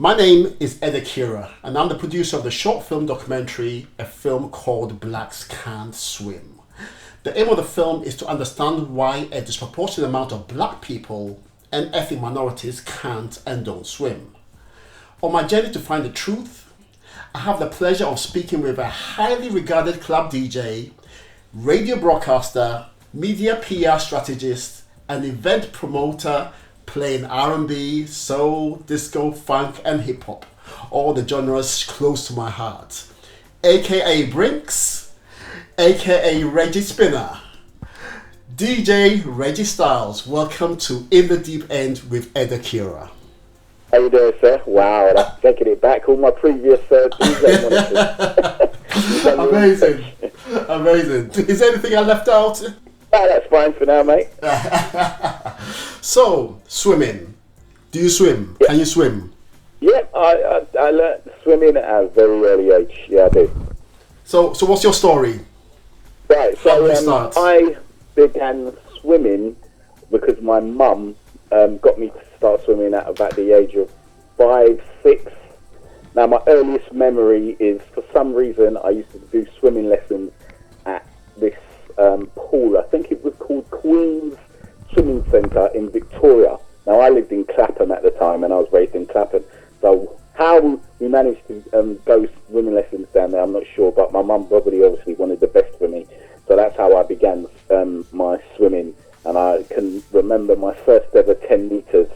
My name is Ed Accura, and I'm the producer of the short film documentary, a film called Blacks Can't Swim. The aim of the film is to understand why a disproportionate amount of black people and ethnic minorities can't and don't swim. On my journey to find the truth, I have the pleasure of speaking with a highly regarded club DJ, radio broadcaster, media PR strategist, and event promoter playing R&B, soul, disco, funk, and hip-hop, all the genres close to my heart, aka Brinks, aka Reggie Spinner. DJ Reggie Styles, welcome to In the Deep End with Ed Accura. How you doing, sir? Wow, that's taking it back. All my previous DJ Amazing. Is there anything I left out? Oh, that's fine for now, mate. So, swimming. Do you swim? Yeah. Can you swim? Yeah, I learned swimming at a very early age. Yeah, I do. So what's your story? Right, How did you so start? I began swimming because my mum got me to start swimming at about the age of 5, 6. Now, my earliest memory is, for some reason, I used to do swimming lessons at this pool. I think it was called Queen's Swimming Centre in Victoria. Now, I lived in Clapham at the time, and I was raised in Clapham. So how we managed to go swimming lessons down there, I'm not sure, but my mum probably obviously wanted the best for me. So that's how I began my swimming. And I can remember my first ever 10 metres,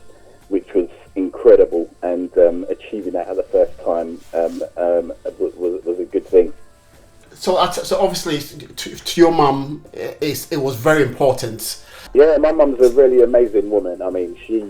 which was incredible, and achieving that at the first time was a good thing. So obviously, to your mum, it was very important. Yeah, my mum's a really amazing woman. I mean, she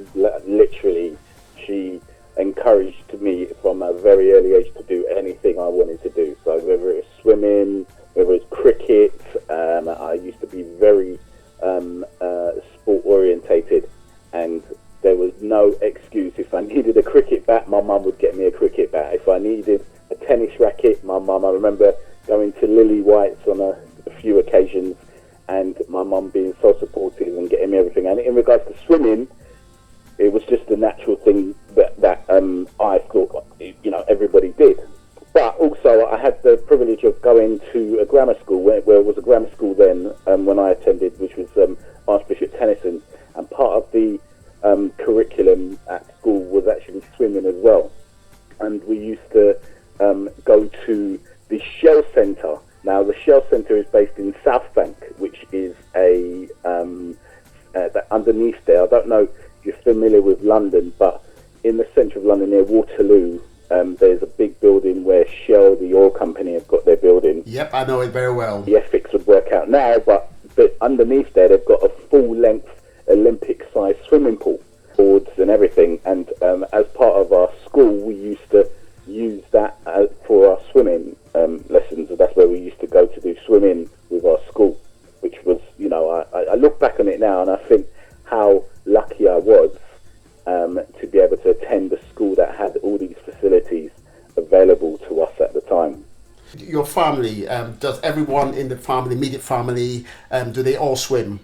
encouraged me from a very early age to do anything I wanted to do. So whether it was swimming, whether it was cricket, I used to be very sport orientated, and there was no excuse. If I needed a cricket bat, my mum would get me a cricket bat. If I needed a tennis racket, I remember going to Lily White's on a few occasions, and my mum being so supportive and getting me everything. And in regards to swimming, it was just a natural thing that I thought, everybody did. But also, I had the privilege of going to a grammar school, where it was a grammar school then, when I attended, which was Archbishop Tennyson's, and part of the curriculum at school was actually swimming as well. And we used to go to the Shell Centre. Now, the Shell Centre is based in South Bank, which is underneath there. I don't know if you're familiar with London, but in the centre of London near Waterloo, there's a big building where Shell, the oil company, have got their building. Yep, I know it very well. The ethics would work out now, but underneath there, they've got a full-length Olympic-sized swimming pool, boards and everything. And as part of our school, we used to use that for our swimming lessons. And that's where we used to go to do swimming with our school, which was, I look back on it now and I think how lucky I was to be able to attend a school that had all these facilities available to us at the time. Your family, does everyone in the family, immediate family, do they all swim?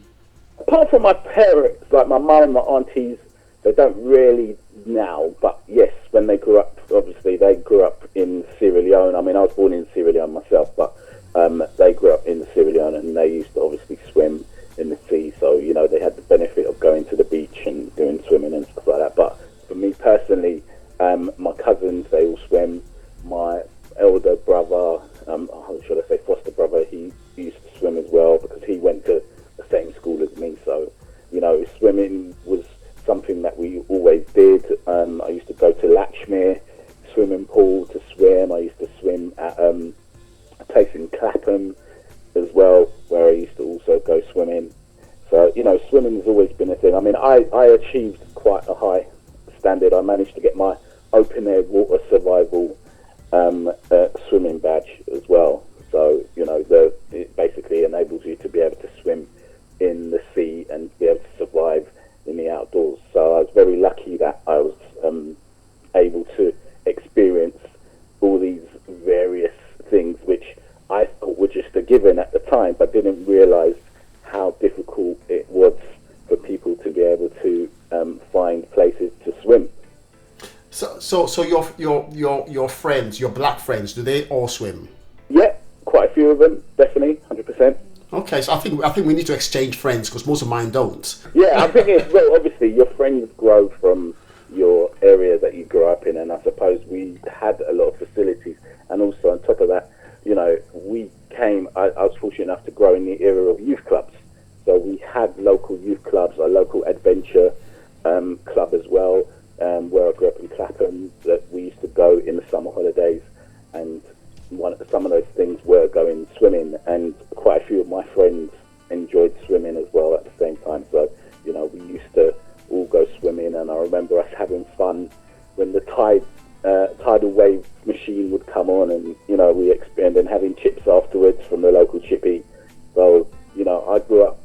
Apart from my parents, like my mum and my aunties, they don't really now, but yes, when they grew up, obviously they grew up in Sierra Leone. I mean, I was born in Sierra Leone myself, but they grew up in Sierra Leone, and they used to obviously swim in the sea, so they had the benefit of going to the beach and doing swimming and stuff like that. But for me personally, my cousins, they all swim. My elder brother, how should I say, foster brother, he used to swim as well because he went to the same school as me. So swimming was something that we always did. I used to go to Latchmere swimming pool to swim. I used to swim at a place in Clapham as well, where I used to also go swimming. So, swimming has always been a thing. I mean, I achieved quite a high standard. I managed to get my open air water survival swimming badge as well. So, it basically enables you to be able to swim in the sea and be able to survive in the outdoors. So I was very lucky that I was able to experience all these various things, which I thought were just a given at the time, but didn't realise how difficult it was for people to be able to find places to swim. So So your friends, your black friends, do they all swim? Yeah, quite a few of them, definitely, 100%. Okay, so I think we need to exchange friends because most of mine don't. Yeah, I think well, obviously your friends grow from your area that you grew up in, and I suppose we had a lot of facilities, and also on top of that, you know, I was fortunate enough to grow in the era of youth clubs. So we had local youth clubs, a local adventure club as well, where I grew up in Clapham, that we used to go in the summer holidays, and some of those things were going swimming, and quite a few of my friends enjoyed swimming as well at the same time. So, you know, we used to all go swimming, and I remember us having fun when the tidal wave machine would come on, and, you know, and then having chips afterwards from the local chippy. So, you know, I grew up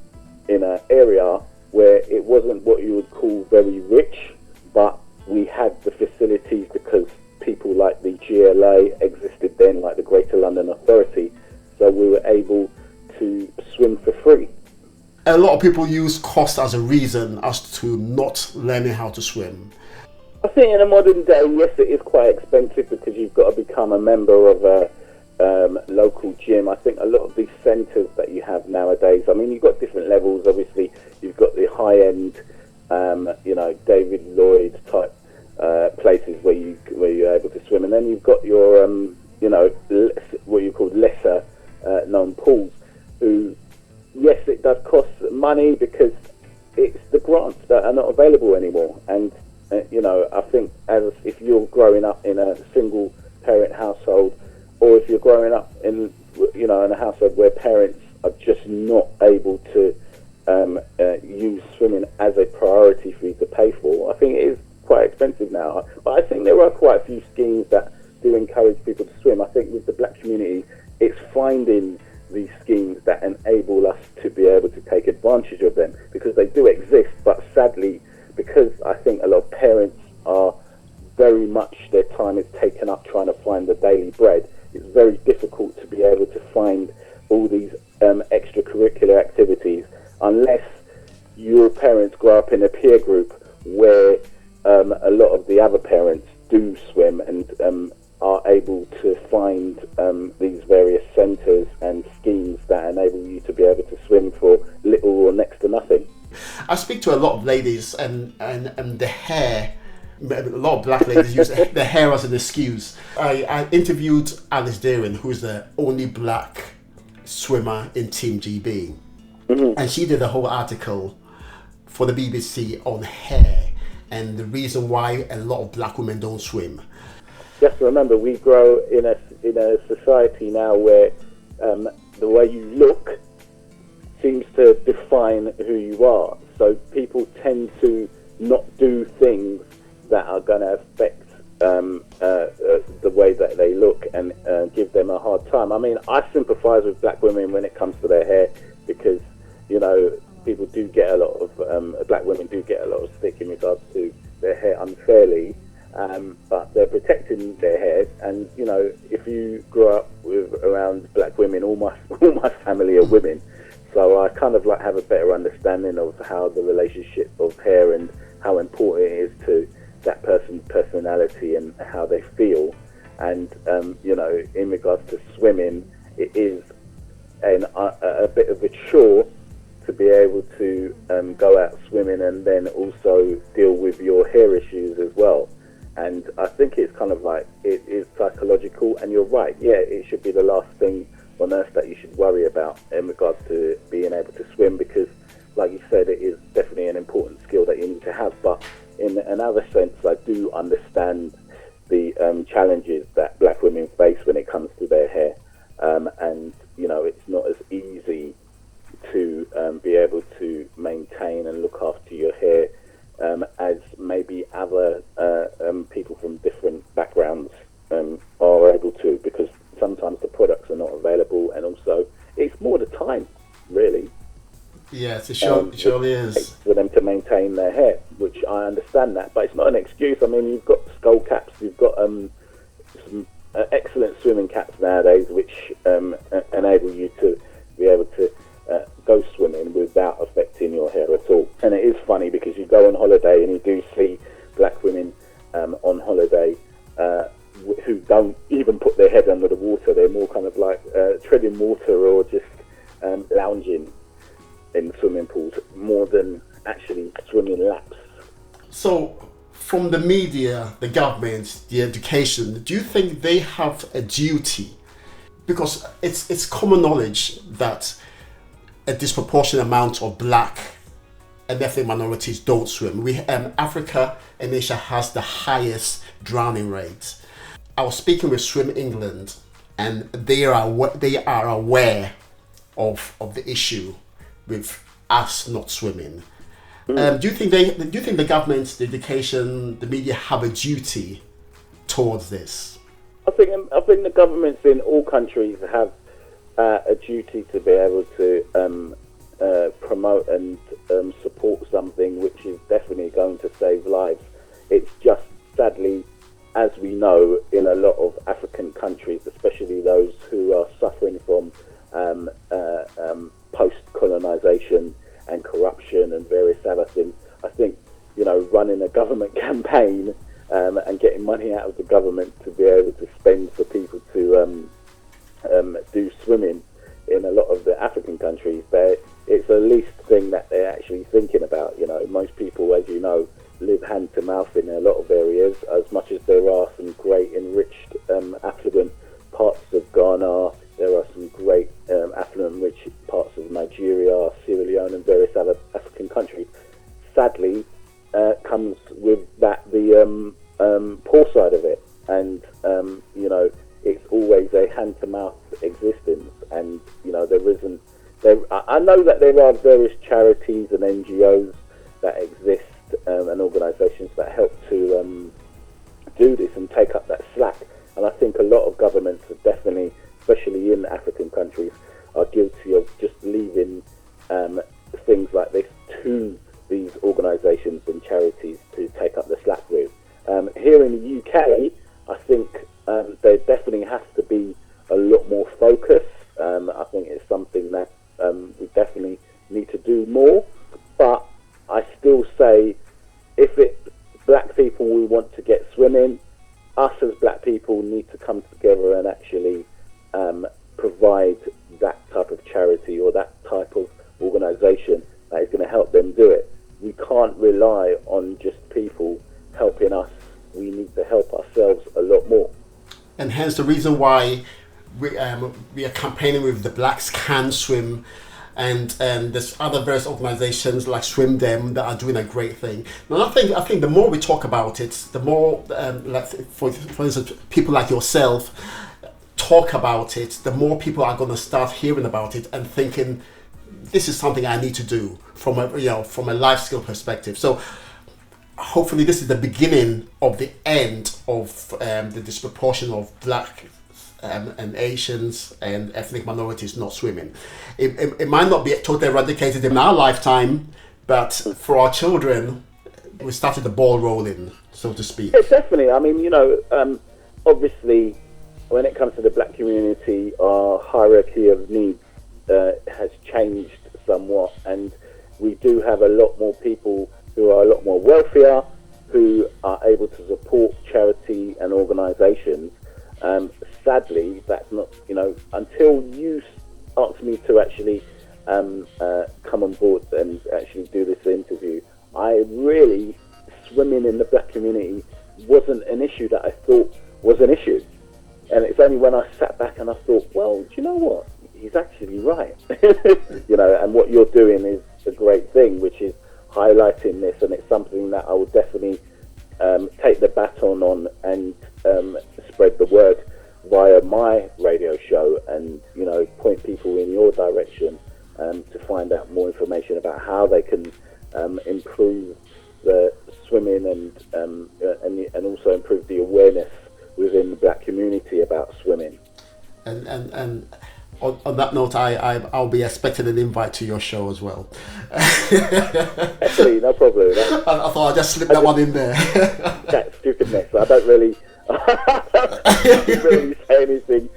in an area where it wasn't what you would call very rich, but we had the facilities because people like the GLA existed then, like the Greater London Authority, so we were able to swim for free. A lot of people use cost as a reason as to not learning how to swim. I think in a modern day, yes, it is quite expensive because you've got to become a member of a local gym. I think a lot of these centres that you have nowadays, I mean, you've got different levels. Obviously, you've got the high-end, you know, David Lloyd type places where you're able to swim, and then you've got your, you know, what you call lesser known pools. Who, yes, it does cost money because it's the grants that are not available anymore, and you know, I think if you're growing up in a single parent household, or if you're growing up in, you know, in a household where parents are just not able to use swimming as a priority for you to pay for, I think it is quite expensive now. But I think there are quite a few schemes that do encourage people to swim. I think with the black community, it's finding these schemes that enable us to be able to take advantage of them, because they do exist, but sadly, because I think a lot of parents are very much, their time is taken up trying to find the daily bread, it's very difficult to be able to find all these extracurricular activities unless your parents grow up in a peer group where a lot of the other parents do swim and are able to find these various centres and schemes that enable you to be able to swim for little or next to nothing. I speak to a lot of ladies, and the hair, a lot of black ladies use the hair as an excuse. I interviewed Alice Deering, who is the only black swimmer in Team GB, and she did a whole article for the BBC on hair and the reason why a lot of black women don't swim. Just remember, we grow in a society now where the way you look seems to define who you are. So people tend to not do things that are going to affect the way that they look and give them a hard time. I mean, I sympathise with black women when it comes to their hair, because, you know, people do get a lot of, black women do get a lot of stick in regards to their hair unfairly, but they're protecting their hair. And, you know, if you grow up around black women, all my family are women, so I kind of like have a better understanding of how the relationship of hair and how important it is to that person's personality and how they feel. And you know, in regards to swimming, it is a bit of a chore to be able to go out swimming and then also deal with your hair issues as well. And I think it's kind of like, it is psychological, and you're right, yeah, it should be the last thing on earth that you should worry about in regards to being able to swim, because like you said, it is definitely an important skill that you need to have. But in another sense, I do understand the challenges that black women face when it comes to their hair, and you know, it's not as easy to be able to maintain and look after your hair as maybe other people from different backgrounds are able to, because sometimes the products are not available, and also it's more the time, really. Yes, it surely is. For them to maintain their hair, which I understand that, but it's not an excuse. I mean, you've got skull caps, you've got some excellent swimming caps nowadays, which enable you to be able to go swimming without affecting your hair at all. And it is funny because you go on holiday and you do see black women on holiday don't even put their head under the water. They're more kind of like treading water or just lounging in swimming pools more than actually swimming laps. So, from the media, the government, the education, do you think they have a duty? Because it's common knowledge that a disproportionate amount of black and ethnic minorities don't swim. Africa and Asia has the highest drowning rate. I was speaking with Swim England, and they are aware of the issue with us not swimming. Do you think the government, the education, the media have a duty towards this? I think the governments in all countries have a duty to be able to promote and support something which is definitely going to save lives. It's just, sadly, as we know, in a lot of African countries, especially those who are suffering from post-colonization and corruption and various other things, I think, running a government campaign and getting money out of the government to be able to spend for people to do swimming in a lot of the African countries, it's the least thing that they're actually thinking about. Most people, as you know, live hand to mouth in a lot of areas, as much as there are some great enriched affluent parts of Ghana. There are some great affluent rich parts of Nigeria, Sierra Leone and various other African countries. Sadly, comes with that the poor side of it, and it's always a hand-to-mouth existence, and there isn't. I know that there are various charities and NGOs that exist and organisations that help to do this and take up that slack, and I think a lot of governments are definitely, especially in African countries, are guilty of just leaving things like this to these organisations and charities to take up the slack with. Here in the UK, I think there definitely has to be a lot more focus. I think it's something that we definitely need to do more. But I still say, if black people we want to get swimming, us as black people need to come together and actually provide that type of charity or that type of organisation that is going to help them do it. We can't rely on just people helping us. We need to help ourselves a lot more. And hence the reason why we are campaigning with the Blacks Can Swim, and there's other various organisations like Swim Them that are doing a great thing. And I think the more we talk about it, the more, for instance, people like yourself talk about it, the more people are going to start hearing about it and thinking, this is something I need to do from a life skill perspective. So hopefully this is the beginning of the end of the disproportion of black and Asians and ethnic minorities not swimming. It might not be totally eradicated in our lifetime, but for our children, we started the ball rolling, so to speak. Yeah, definitely. I mean, obviously, when it comes to the black community, our hierarchy of needs has changed somewhat, and we do have a lot more people who are a lot more wealthier, who are able to support charity and organisations. Sadly, that's not, until you asked me to actually come on board and actually do this interview, swimming in the black community wasn't an issue that I thought was an issue. And it's only when I sat back and I thought, well, do you know what? He's actually right. And what you're doing is a great thing, which is highlighting this, and it's something that I will definitely take the baton on and spread the word via my radio show, and point people in your direction to find out more information about how they can improve the swimming and also improve the awareness within the black community about swimming. And on that note, I'll be expecting an invite to your show as well. Actually, no problem. I thought I'd just slip that one in there. That stupidness. I don't really say anything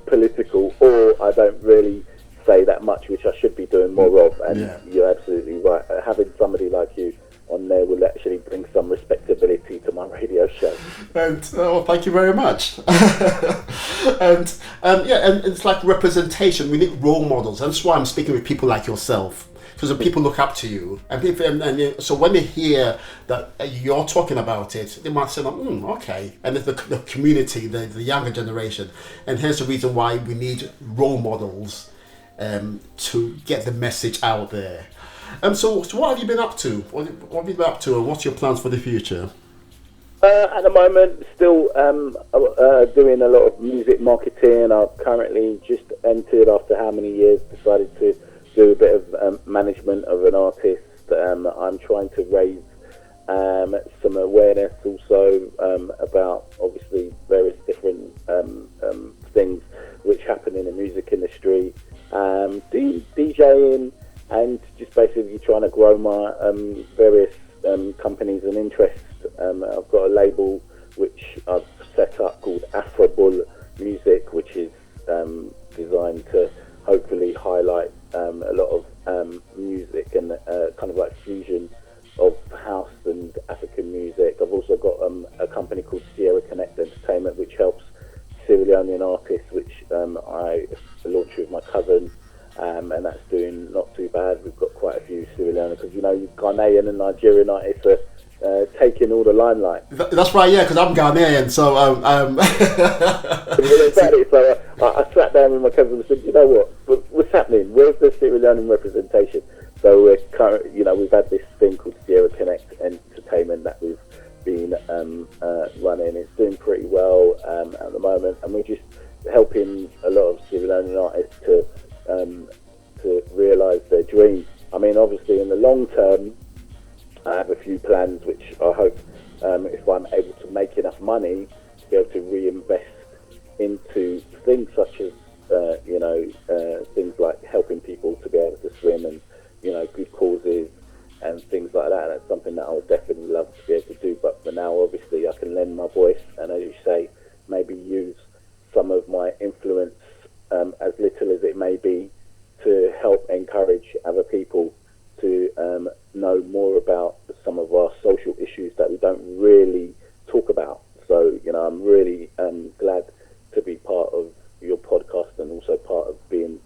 political, or I don't really say that much, which I should be doing more of. And You're absolutely right. Having somebody like you on there will actually bring some respectability to my radio show. And thank you very much. and and it's like representation. We need role models. And that's why I'm speaking with people like yourself, because the people look up to you, and people, so when they hear that you're talking about it, they might say, okay. And it's the community, the younger generation, and here's the reason why we need role models to get the message out there. So what have you been up to? What have you been up to, and what's your plans for the future? At the moment, still doing a lot of music marketing. I've currently just entered, after how many years, decided to do a bit of management of an artist. I'm trying to raise some awareness also about, obviously, various different things which happen in the music industry. DJing, and just basically trying to grow my various companies and interests. I've got a label which I've set up called Afrobull Music, which is designed to hopefully highlight a lot of music and kind of like fusion of house and African music. I've also got a company called Sierra Connect Entertainment, which helps Sierra Leonean artists, which I launched with my cousin, and that's doing not too bad. We've got quite a few Sierra Leonean, because Ghanaian and Nigerian artists are taking all the limelight. That's right, yeah, because I'm Ghanaian, so exactly. So I sat down with my cousin and said, you know what, what's happening? Where's the Sierra Leonean representation? So we've had this thing called Sierra Connect Entertainment that we've been running. It's doing pretty well at the moment, and we're just helping a lot of Sierra Leonean artists to realise their dreams. I mean, obviously, in the long term, I have a few plans which I hope, if I'm able to make enough money, to be able to reinvest into things such as, things like helping people to be able to swim, and, good causes and things like that. That's something that I would definitely love to be able to do. But for now, obviously, I can lend my voice and, as you say, maybe use some of my influence, as little as it may be, to help encourage other people to know more about some of our social issues that we don't really talk about. So, I'm really glad to be part of your podcast, and also part of being,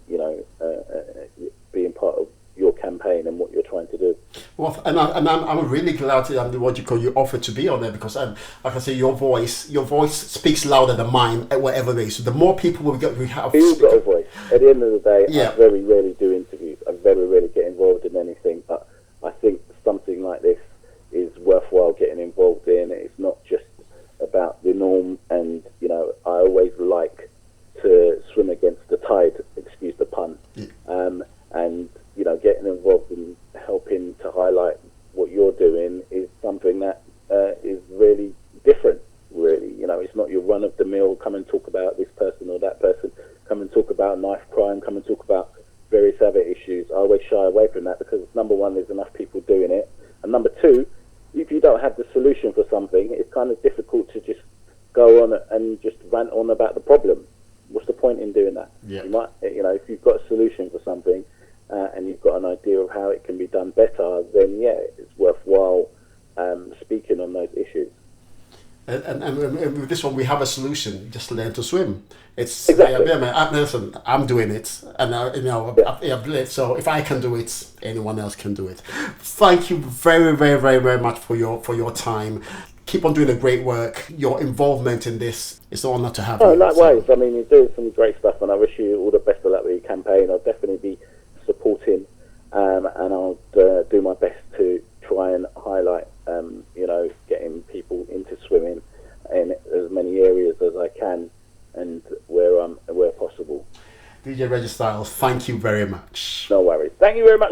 being part of your campaign and what you're trying to do. Well, I'm really glad that you offered to be on there, because like I say, your voice speaks louder than mine, whatever it is. So the more people we have. You've got a voice. At the end of the day, yeah. I very rarely do interviews. I very rarely get involved in anything. But I think something like this is worthwhile getting involved in. It's not just about the norm, and I always like to swim against the tide. Excuse the pun. Yeah. And getting involved in helping to highlight what you're doing is something that is really different. Really, it's not your run-of-the-mill, come and talk about this person or that person, come and talk about knife crime, come and talk about various other issues. I always shy away from that, because number one, there's enough people doing it, and number two, if you don't have the solution for something, it's kind of difficult to just go on and just rant on about the problem. What's the point in doing that? Yeah. You might, if you've got a solution for something, and you've got an idea of how it can be done better, then yeah, it's worthwhile speaking on those issues. And with this one, we have a solution. Just learn to swim. It's exactly. Listen, I'm doing it, and so if I can do it, anyone else can do it. Thank you very, very, very, very much for your time. Keep on doing the great work. Your involvement in this, it's an honour to have you. Likewise. So. I mean, you're doing some great stuff, and I wish you all the best of luck with your campaign. I'll definitely be supporting, and I'll do my best to try and highlight, getting people into swimming in as many areas as I can, and where possible. DJ Reggie Styles, thank you very much. No worries. Thank you very much.